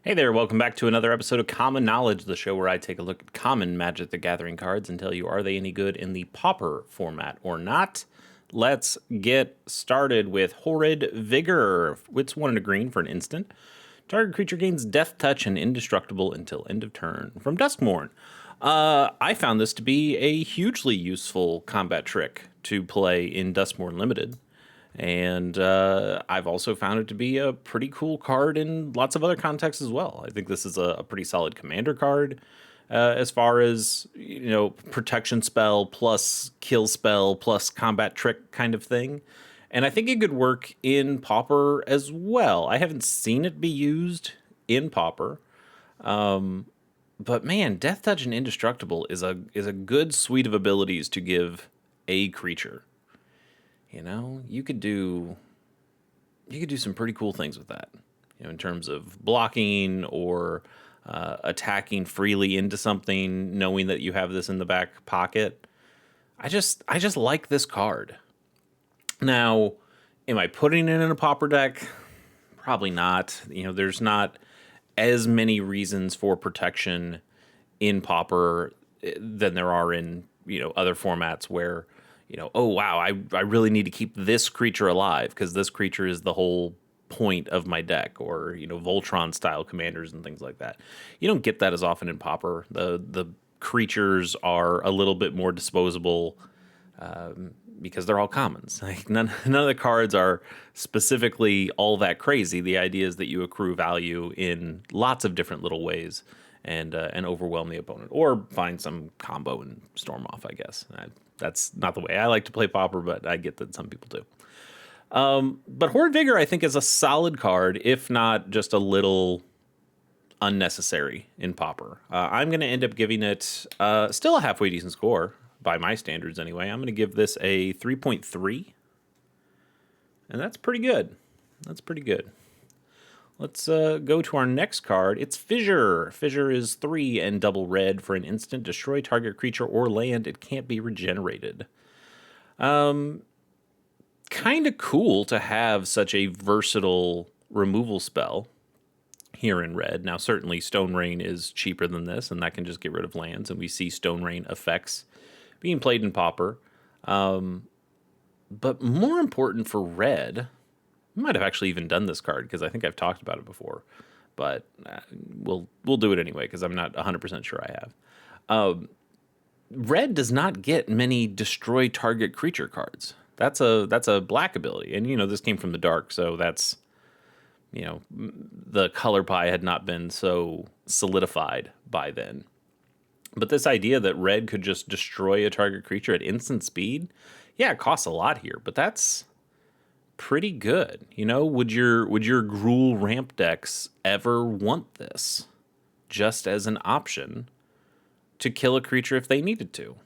Hey there, welcome back to another episode of Common Knowledge, the show where I take a look at common Magic the Gathering cards and tell you are they any good in the Pauper format or not. Let's get started with Horrid Vigor. It's 1 and a green for an instant. Target creature gains Death Touch and indestructible until end of turn. From Duskmourn. I found this to be a hugely useful combat trick to play in Duskmourn Limited. And I've also found it to be a pretty cool card in lots of other contexts as well. I think this is a pretty solid commander card as far as, protection spell plus kill spell plus combat trick kind of thing. And I think it could work in Pauper as well. I haven't seen it be used in Pauper. But man, Death Touch and Indestructible is a good suite of abilities to give a creature. You could do some pretty cool things with that, in terms of blocking or attacking freely into something, knowing that you have this in the back pocket. I just like this card. Now, am I putting it in a Pauper deck? Probably not. There's not as many reasons for protection in Pauper than there are in, other formats where, oh, wow, I really need to keep this creature alive because this creature is the whole point of my deck, or, Voltron-style commanders and things like that. You don't get that as often in Pauper. The creatures are a little bit more disposable because they're all commons. Like none of the cards are specifically all that crazy. The idea is that you accrue value in lots of different little ways and overwhelm the opponent, or find some combo and storm off, I guess. That's not the way I like to play Pauper, but I get that some people do. But Horrid Vigor, I think, is a solid card, if not just a little unnecessary in Pauper. I'm going to end up giving it still a halfway decent score, by my standards anyway. I'm going to give this a 3.3, and that's pretty good. Let's go to our next card. It's Fissure. Fissure is 3 and double red for an instant. Destroy target creature or land. It can't be regenerated. Kind of cool to have such a versatile removal spell here in red. Now, certainly Stone Rain is cheaper than this, and that can just get rid of lands, and we see Stone Rain effects being played in Pauper. But more important for red, we might have actually even done this card because I think I've talked about it before, but we'll do it anyway because I'm not 100% sure I have. Red does not get many destroy target creature cards. That's a black ability, and this came from the dark, so that's the color pie had not been so solidified by then. But this idea that red could just destroy a target creature at instant speed, yeah, it costs a lot here, but that's pretty good. Would your Gruul ramp decks ever want this just as an option to kill a creature if they needed to?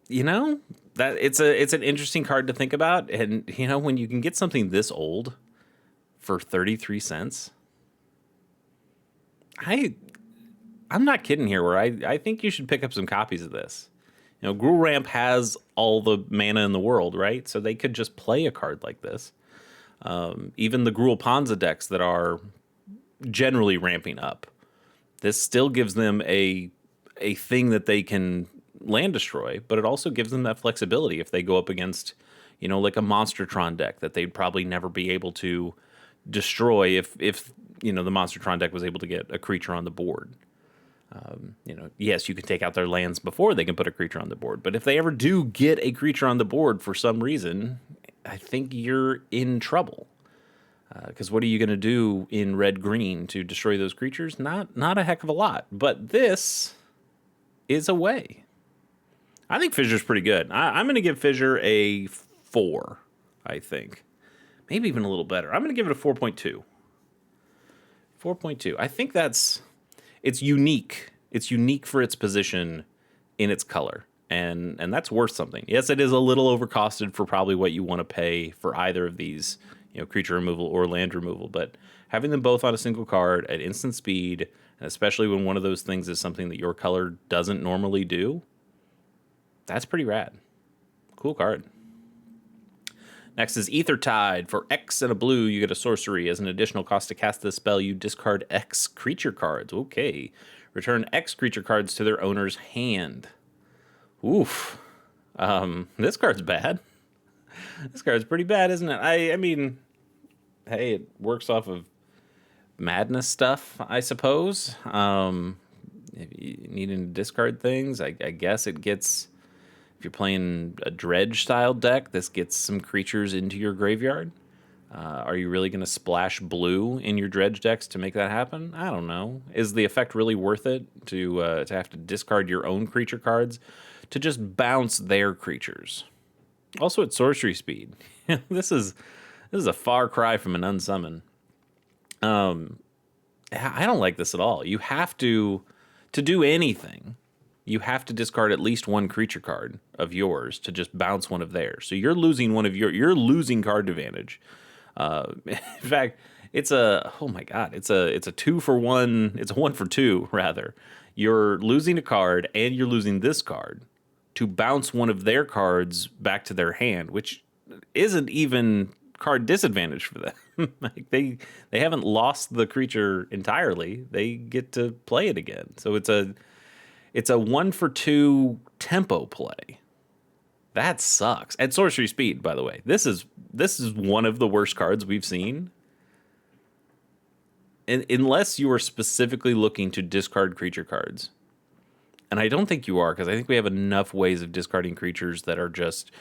That it's an interesting card to think about, and when you can get something this old for 33 cents, I'm not kidding here, where I think you should pick up some copies of this. Gruul Ramp has all the mana in the world, right? So they could just play a card like this. Even the Gruul Panza decks that are generally ramping up, this still gives them a thing that they can land destroy, but it also gives them that flexibility if they go up against, like a Monstertron deck that they'd probably never be able to destroy if the Monstertron deck was able to get a creature on the board. Yes, you can take out their lands before they can put a creature on the board, but if they ever do get a creature on the board for some reason, I think you're in trouble. Because what are you going to do in red-green to destroy those creatures? Not a heck of a lot, but this is a way. I think Fissure's pretty good. I'm going to give Fissure a 4, I think. Maybe even a little better. I'm going to give it a 4.2. 4.2. I think it's unique. It's unique for its position in its color, and that's worth something. Yes, it is a little overcosted for probably what you want to pay for either of these, creature removal or land removal, but having them both on a single card at instant speed, and especially when one of those things is something that your color doesn't normally do, that's pretty rad. Cool card. Next is Ether Tide. For X and a blue, you get a sorcery. As an additional cost to cast this spell, you discard X creature cards. Okay. Return X creature cards to their owner's hand. Oof. This card's bad. This card's pretty bad, isn't it? I mean, hey, it works off of madness stuff, I suppose. If you need to discard things, I guess it gets... If you're playing a dredge-style deck, this gets some creatures into your graveyard. Are you really going to splash blue in your dredge decks to make that happen? I don't know. Is the effect really worth it to have to discard your own creature cards to just bounce their creatures? Also at sorcery speed. This is a far cry from an unsummon. I don't like this at all. You have to do anything, you have to discard at least one creature card of yours to just bounce one of theirs. So you're losing you're losing card advantage. In fact, it's a 2-for-1. It's a 1-for-2 rather. You're losing a card and you're losing this card to bounce one of their cards back to their hand, which isn't even card disadvantage for them. Like they haven't lost the creature entirely. They get to play it again. So it's a 1-for-2 tempo play. That sucks. At sorcery speed, by the way. This is one of the worst cards we've seen. And unless you are specifically looking to discard creature cards. And I don't think you are, because I think we have enough ways of discarding creatures that are just,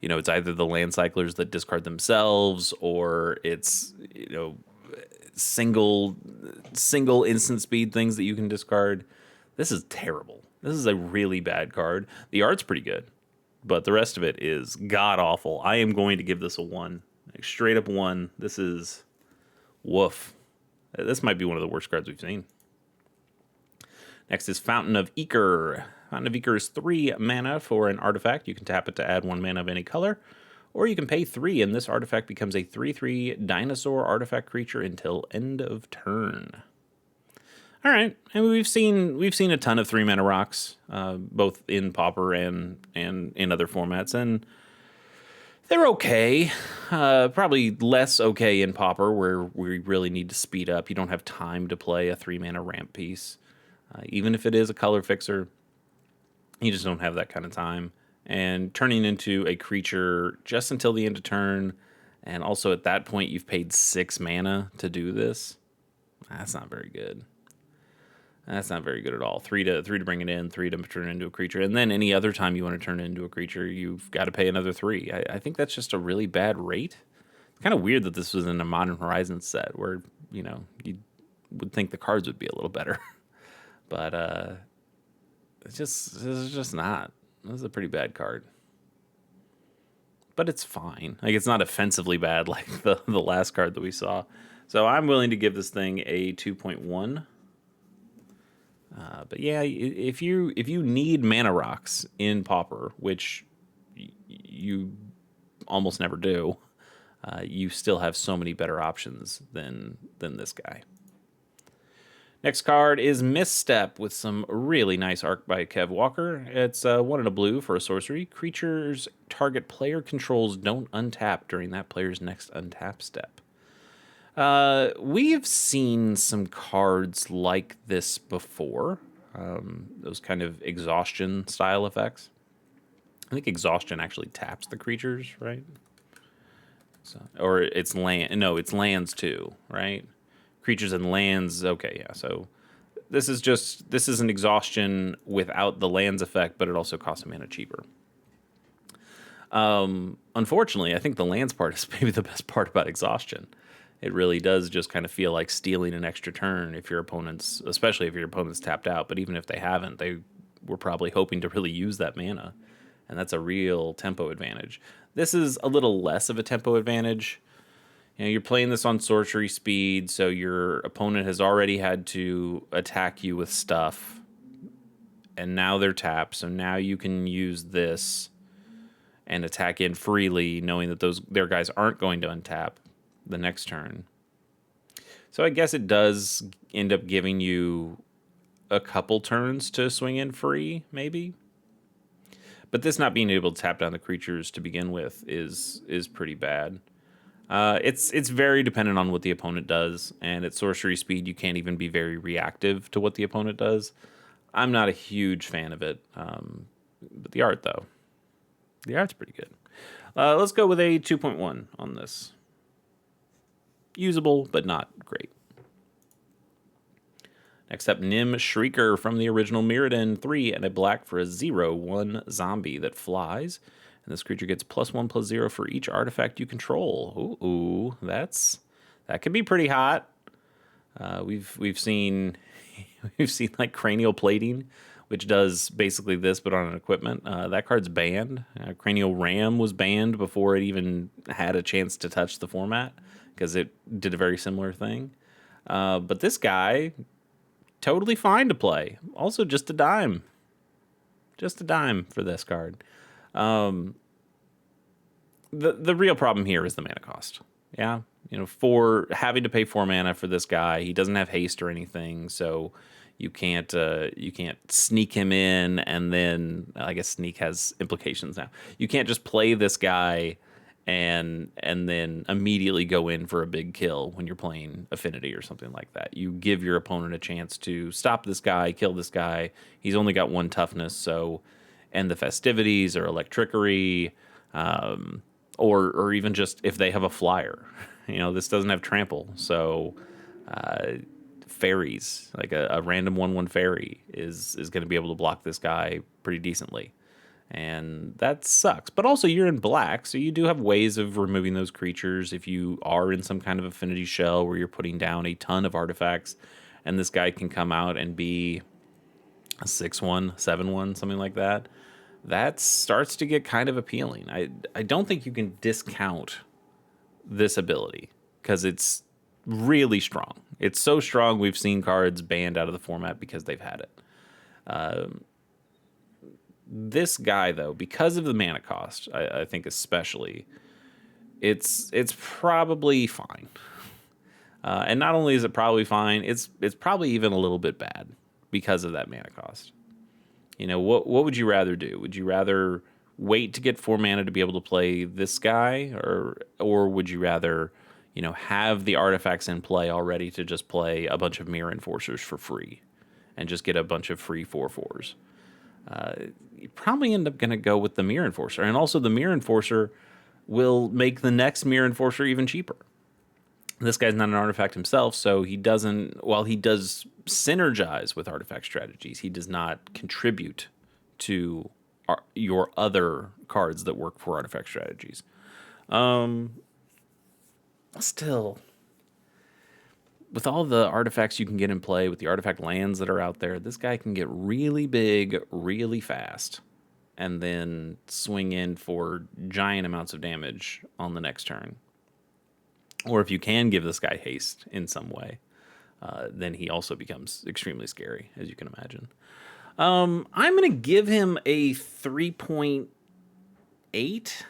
it's either the land cyclers that discard themselves, or it's, single instant speed things that you can discard. This is terrible. This is a really bad card. The art's pretty good, but the rest of it is god-awful. I am going to give this a 1. Like, straight up 1. This is woof. This might be one of the worst cards we've seen. Next is Fountain of Eker. Fountain of Eker is 3 mana for an artifact. You can tap it to add 1 mana of any color, or you can pay 3, and this artifact becomes a 3/3 dinosaur artifact creature until end of turn. All right, and we've seen a ton of 3-mana rocks, both in Pauper and in other formats, and they're okay. Probably less okay in Pauper, where we really need to speed up. You don't have time to play a 3-mana ramp piece, even if it is a color fixer. You just don't have that kind of time. And turning into a creature just until the end of turn, and also at that point you've paid 6 mana to do this. That's not very good. That's not very good at all. 3 to bring it in, 3 to turn it into a creature, and then any other time you want to turn it into a creature, you've got to pay another 3. I think that's just a really bad rate. It's kind of weird that this was in a Modern Horizons set where, you would think the cards would be a little better. But it's just not. This is a pretty bad card. But it's fine. Like, it's not offensively bad like the last card that we saw. So I'm willing to give this thing a 2.1. But yeah, if you need mana rocks in Pauper, which you almost never do, you still have so many better options than this guy. Next card is Misstep with some really nice art by Kev Walker. It's 1 and a blue for a sorcery. Creatures target player controls don't untap during that player's next untap step. We've seen some cards like this before. Those kind of exhaustion style effects. I think exhaustion actually taps the creatures, right? So, or it's land. No, it's lands too, right? Creatures and lands. Okay, yeah. So this is an exhaustion without the lands effect, but it also costs a mana cheaper. Unfortunately, I think the lands part is maybe the best part about exhaustion. It really does just kind of feel like stealing an extra turn especially if your opponent's tapped out. But even if they haven't, they were probably hoping to really use that mana. And that's a real tempo advantage. This is a little less of a tempo advantage. You're playing this on sorcery speed, so your opponent has already had to attack you with stuff. And now they're tapped, so now you can use this and attack in freely, knowing that their guys aren't going to untap the next turn. So I guess it does end up giving you a couple turns to swing in free, maybe. But this not being able to tap down the creatures to begin with is pretty bad. It's very dependent on what the opponent does, and at sorcery speed, you can't even be very reactive to what the opponent does. I'm not a huge fan of it, but the art, though. The art's pretty good. Let's go with a 2.1 on this. Usable, but not great. Next up, Nim Shrieker from the original Mirrodin. 3 and a black for a 0/1 zombie that flies. And this creature gets +1/+0 for each artifact you control. Ooh, that could be pretty hot. We've seen like cranial plating, which does basically this, but on an equipment. That card's banned. Cranial Ram was banned before it even had a chance to touch the format because it did a very similar thing. But this guy, totally fine to play. Also, just a dime. Just a dime for this card. The real problem here is the mana cost. Yeah, for having to pay 4 mana for this guy, he doesn't have haste or anything, so you can't sneak him in, and then I guess sneak has implications now. You can't just play this guy and then immediately go in for a big kill when you're playing Affinity or something like that. You give your opponent a chance to stop this guy, kill this guy. He's only got 1 toughness, so end the festivities or electrickery, or even just if they have a flyer. This doesn't have trample, so fairies, like a random 1/1 fairy is going to be able to block this guy pretty decently. And that sucks. But also, you're in black, so you do have ways of removing those creatures if you are in some kind of Affinity shell where you're putting down a ton of artifacts, and this guy can come out and be a 6/1, 7/1, something like that. That starts to get kind of appealing. I don't think you can discount this ability because it's really strong. It's so strong we've seen cards banned out of the format because they've had it. This guy, though, because of the mana cost, I think especially, it's probably fine. And not only is it probably fine, it's probably even a little bit bad because of that mana cost. What would you rather do? Would you rather wait to get 4 mana to be able to play this guy, or would you rather, have the artifacts in play already to just play a bunch of Mirror Enforcers for free and just get a bunch of free 4/4s? You probably end up going to go with the Mirror Enforcer. And also the Mirror Enforcer will make the next Mirror Enforcer even cheaper. This guy's not an artifact himself, so he doesn't, while he does synergize with artifact strategies, he does not contribute to your other cards that work for artifact strategies. Still, with all the artifacts you can get in play, with the artifact lands that are out there, this guy can get really big really fast and then swing in for giant amounts of damage on the next turn. Or if you can give this guy haste in some way, then he also becomes extremely scary, as you can imagine. I'm going to give him a 3.8.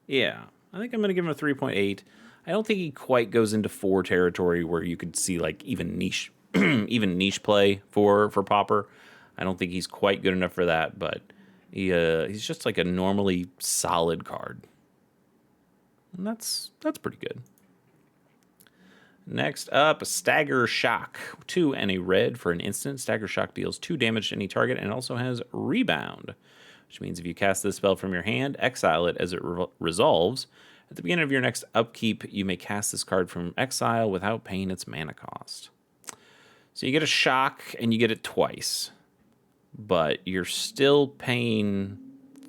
Yeah, I think I'm going to give him a 3.8. I don't think he quite goes into 4 territory where you could see like even niche even niche play for Pauper. I don't think he's quite good enough for that, but he's just like a normally solid card. And that's pretty good. Next up, Stagger Shock. 2 and a red for an instant. Stagger Shock deals 2 damage to any target and also has Rebound, which means if you cast this spell from your hand, exile it as it resolves. At the beginning of your next upkeep, you may cast this card from exile without paying its mana cost. So you get a shock and you get it twice, but you're still paying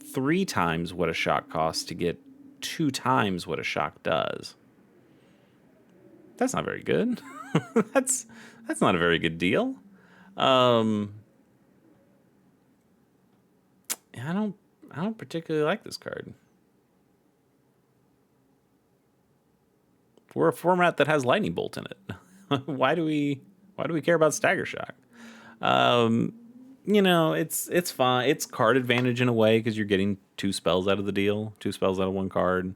3 times what a shock costs to get 2 times what a shock does. That's not very good. That's not a very good deal. I don't particularly like this card. For a format that has Lightning Bolt in it, why do we care about Stagger Shock? It's fine. It's card advantage in a way because you're getting 2 spells out of the deal, 2 spells out of 1 card.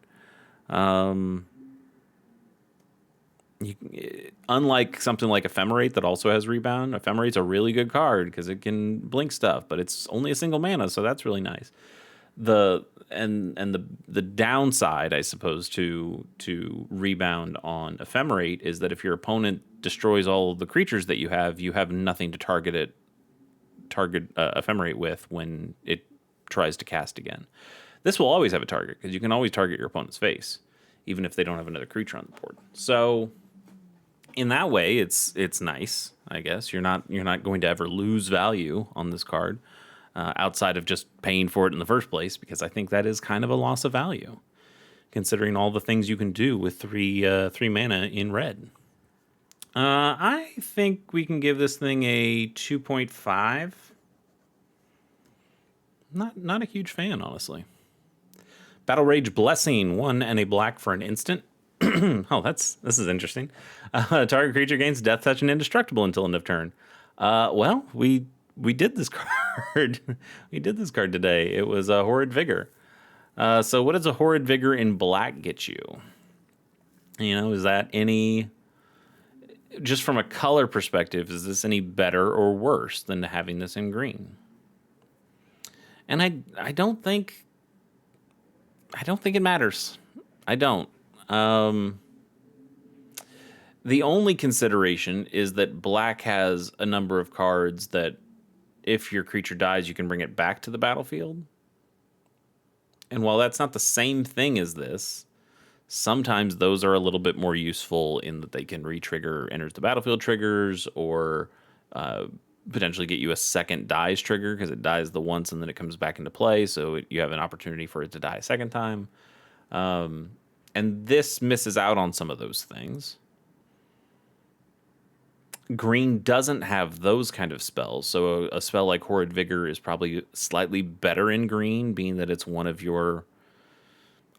Unlike something like Ephemerate that also has Rebound, Ephemerate's a really good card because it can blink stuff, but it's only a single mana, so that's really nice. The downside, I suppose, to rebound on ephemerate is that if your opponent destroys all of the creatures that you have nothing to target ephemerate with when it tries to cast again. This will always have a target because you can always target your opponent's face, even if they don't have another creature on the board. So in that way, it's nice, I guess. You're not going to ever lose value on this card outside of just paying for it in the first place, because I think that is kind of a loss of value, considering all the things you can do with three mana in red. I think we can give this thing a 2.5. Not a huge fan, honestly. Battle Rage Blessing, 1 and a black for an instant. Oh, this is interesting. Target creature gains Death Touch and Indestructible until end of turn. Well, we did this card. We did this card today. It was a Horrid Vigor. So what does a Horrid Vigor in black get you? Is that any... Just from a color perspective, is this any better or worse than having this in green? And I don't think it matters. I don't. The only consideration is that black has a number of cards that if your creature dies, you can bring it back to the battlefield. And while that's not the same thing as this, sometimes those are a little bit more useful in that they can re-trigger enters the battlefield triggers, or potentially get you a second dies trigger because it dies the once and then it comes back into play, so you have an opportunity for it to die a second time. And this misses out on some of those things. Green doesn't have those kind of spells, so a spell like Horrid Vigor is probably slightly better in green, being that it's one of your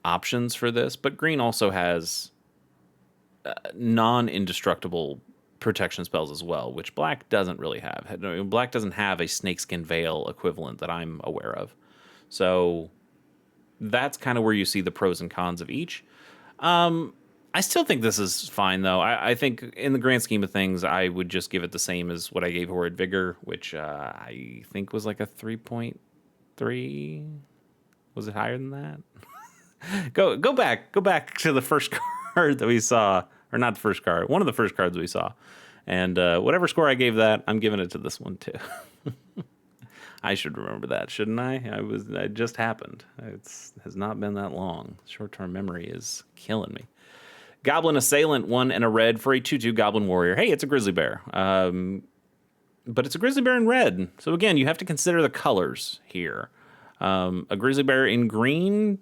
options for this. But green also has non-indestructible protection spells as well, which black doesn't really have. Black doesn't have a Snakeskin Veil equivalent that I'm aware of. So that's kind of where you see the pros and cons of each. I still think this is fine, though. I think in the grand scheme of things, I would just give it the same as what I gave Horrid Vigor, which I think was like a 3.3. Was it higher than that? Go back to the first card that we saw, or not the first card, one of the first cards we saw. And whatever score I gave that, I'm giving it to this one too. I should remember that, shouldn't I? It just happened. It has not been that long. Short-term memory is killing me. Goblin Assailant, 1 and a red for a 2/2 Goblin Warrior. Hey, it's a Grizzly Bear. But it's a Grizzly Bear in red. So again, you have to consider the colors here. A Grizzly Bear in green,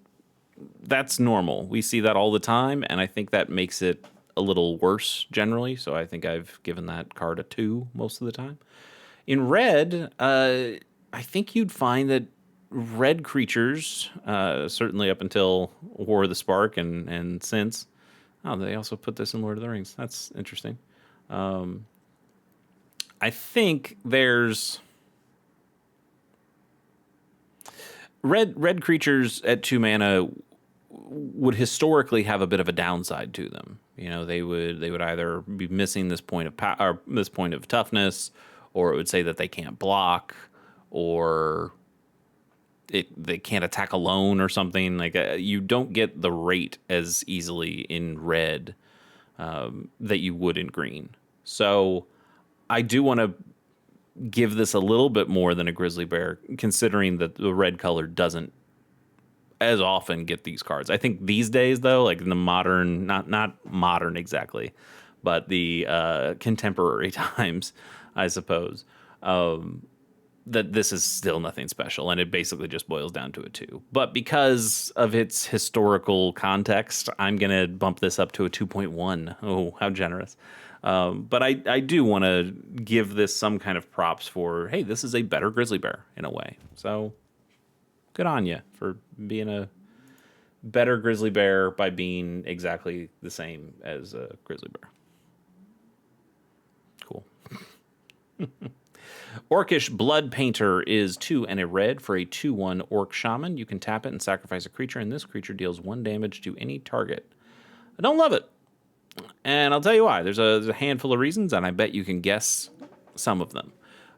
that's normal. We see that all the time, and I think that makes it a little worse generally. So I think I've given that card a 2 most of the time. In red, I think you'd find that red creatures, certainly up until War of the Spark and since... Oh, they also put this in Lord of the Rings. That's interesting. I think there's... Red creatures at 2 mana would historically have a bit of a downside to them. They would either be missing this point of or this point of toughness, or it would say that they can't block, or they can't attack alone or something. Like you don't get the rate as easily in red that you would in green. So I do want to give this a little bit more than a Grizzly Bear, considering that the red color doesn't as often get these cards. I think these days, though, like in the modern, not modern exactly, but the contemporary times, I suppose, that this is still nothing special, and it basically just boils down to a 2. But because of its historical context, I'm going to bump this up to a 2.1. Oh, how generous. But I do want to give this some kind of props for, hey, this is a better Grizzly Bear in a way. So good on you for being a better Grizzly Bear by being exactly the same as a Grizzly Bear. Cool. Orcish Blood Painter is 2 and a red for a 2/1 Orc Shaman. You can tap it and sacrifice a creature, and this creature deals 1 damage to any target. I don't love it. And I'll tell you why. There's a handful of reasons, and I bet you can guess some of them.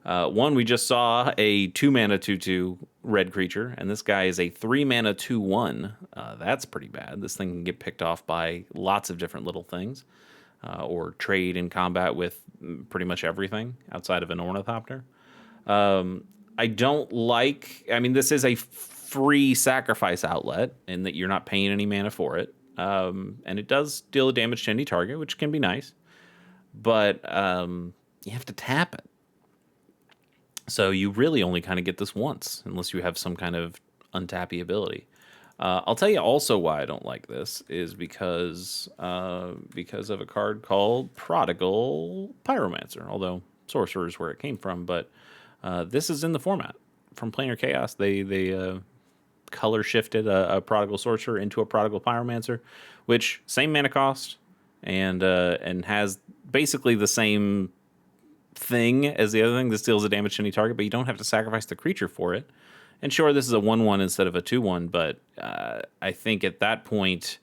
One, we just saw a 2 mana 2/2 red creature, and this guy is a 3-mana 2/1. That's pretty bad. This thing can get picked off by lots of different little things, or trade in combat with pretty much everything outside of an ornithopter. I don't like... I mean, this is a free sacrifice outlet in that you're not paying any mana for it. And it does deal damage to any target, which can be nice. But you have to tap it. So you really only kind of get this once, unless you have some kind of untappy ability. I'll tell you also why I don't like this is because of a card called Prodigal Pyromancer, although Sorcerer is where it came from. But this is in the format from Planar Chaos. They color shifted a Prodigal Sorcerer into a Prodigal Pyromancer, which same mana cost and has basically the same thing as the other thing. This deals a damage to any target, but you don't have to sacrifice the creature for it. And sure, this is a 1/1 instead of a 2/1, but I think at that point,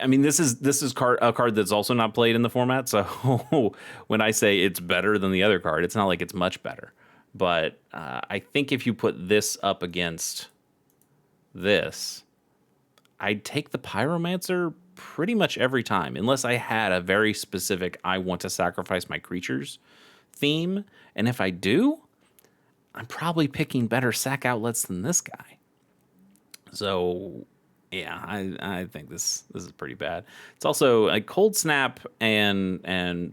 I mean, this is a card that's also not played in the format. So when I say it's better than the other card, it's not like it's much better. But I think if you put this up against this, I'd take the Pyromancer pretty much every time, unless I had a very specific I want to sacrifice my creatures theme. And if I do, I'm probably picking better sack outlets than this guy. So yeah, I think this is pretty bad. It's also like Cold Snap and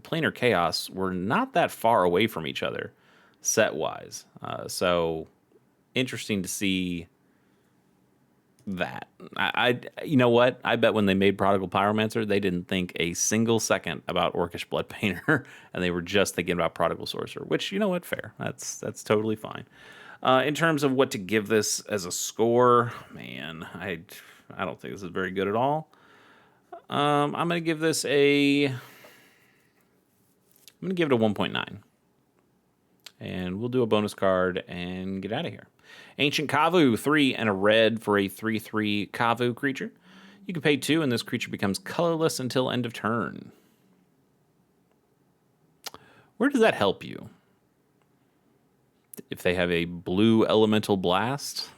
Planar Chaos were not that far away from each other set wise. So interesting to see that. I you know what? I bet when they made Prodigal Pyromancer, they didn't think a single second about Orcish Blood Painter, and they were just thinking about Prodigal Sorcerer. Which, you know what? Fair. That's totally fine. In terms of what to give this as a score, man, I don't think this is very good at all. I'm gonna give this a 1.9. And we'll do a bonus card and get out of here. Ancient Kavu, 3 and a red for a 3/3 Kavu creature. You can pay 2, and this creature becomes colorless until end of turn. Where does that help you? If they have a blue elemental blast,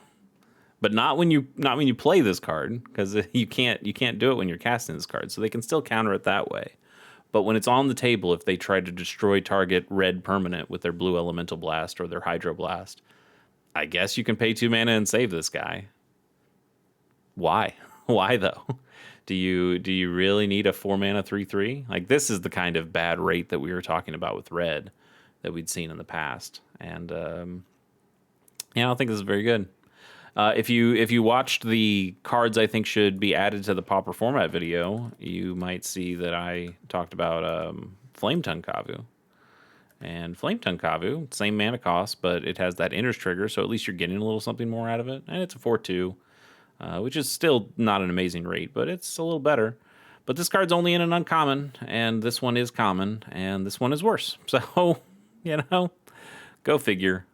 but not when you play this card, because you can't do it when you're casting this card. So they can still counter it that way. But when it's on the table, if they try to destroy target red permanent with their blue elemental blast or their hydro blast, I guess you can pay 2 mana and save this guy. Why? Why though? Do you really need a 4 mana 3/3? Like, this is the kind of bad rate that we were talking about with red that we'd seen in the past. And yeah, I don't think this is very good. If you watched the cards I think should be added to the Pauper format video, you might see that I talked about Flame Tongue Kavu. And Flame Tongue Kavu, same mana cost, but it has that Inner's Trigger, so at least you're getting a little something more out of it. And it's a 4/2, which is still not an amazing rate, but it's a little better. But this card's only in an uncommon, and this one is common, and this one is worse. So, you know, go figure.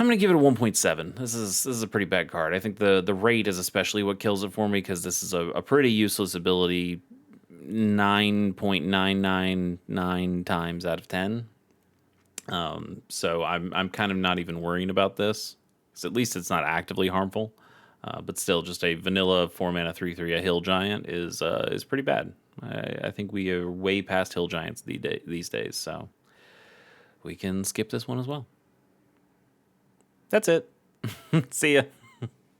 I'm going to give it a 1.7. This is a pretty bad card. I think the rate is especially what kills it for me, because this is a pretty useless ability 9.999 times out of 10. So I'm kind of not even worrying about this, because at least it's not actively harmful. But still, just a vanilla 4 mana 3/3 a hill giant is pretty bad. I think we are way past hill giants these days, so we can skip this one as well. That's it. See ya.